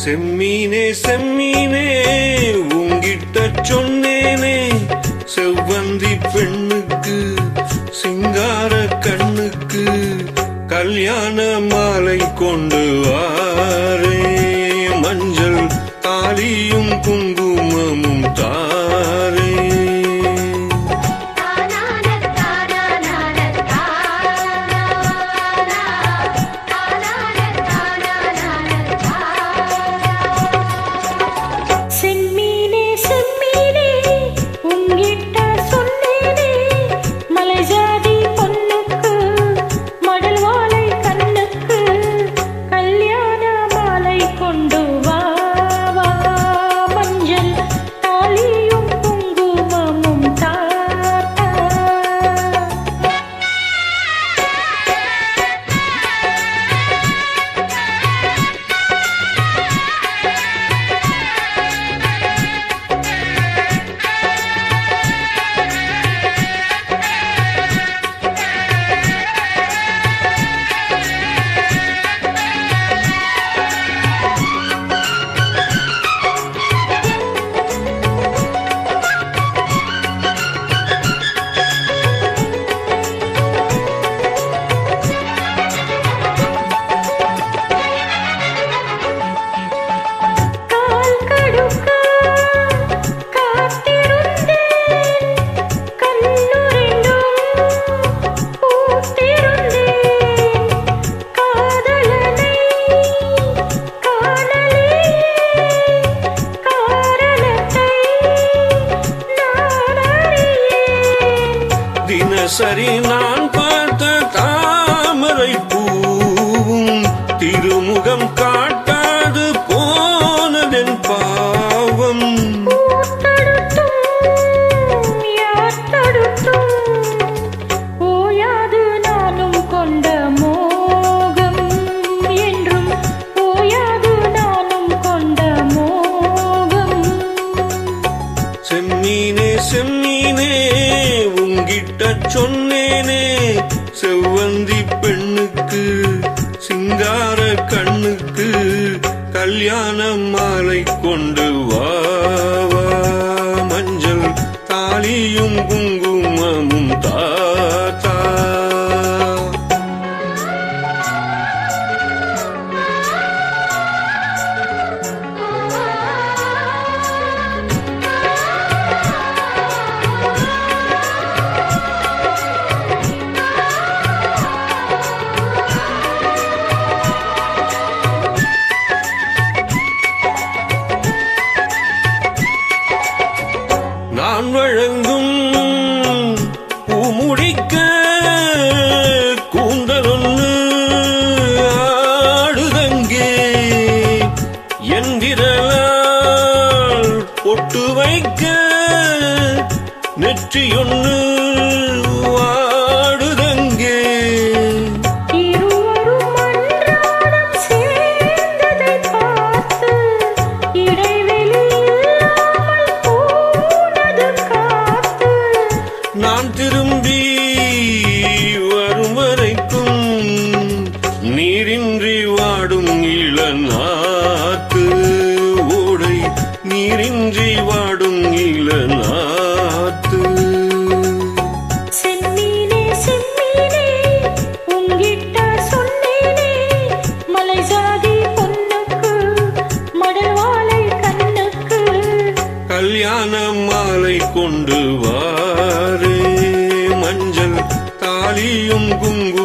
செம்மீனே செம்மீனே உங்கிட்ட சொன்னேனே, செவ்வந்தி பெண்ணுக்கு சிங்கார கண்ணுக்கு கல்யாண மாலை கொண்டு வாரே, மஞ்சள் தாலியும் குங்குமமும் தாரே. தினசரி நான் பார்த்த தாமரை பூவும் திருமுகம் காட்டாது போனதென் பாவம். ஓயாது நானும் கொண்ட மோகம் என்றும் ஓயாது நானும் கொண்ட மோகம். செம்மீனே செம்மீனே உங்கிட்ட சொன்னேனே, செவ்வந்தி பெண்ணுக்கு சிங்கார கண்ணுக்கு கல்யாண மாலை கொண்டு வாவா, மஞ்சள் தாலியும் குங்குமமும் தாத்தா. நான் வழங்கும் பூமுடிக்க கூந்தலொன்னு ஆடுதங்கே, என் விரலால் பொட்டு வைக்க நெற்றியொன்னு வாடுதங்கே. நான் திரும்பி வரும் வரைக்கும் நீரின்றி வாடும் இளநாத்து, ஓடை நீரின்றி வாடும் இளநாத்து. செம்மீனே செம்மீனே உங்கிட்ட சொன்னேனே, மலை ஜாதி பொண்ணுக்கு மடல் வாழை கண்ணுக்கு கல்யாண மாலை கொண்டு வாரே, மஞ்சள் தாலியும் குங்குமம்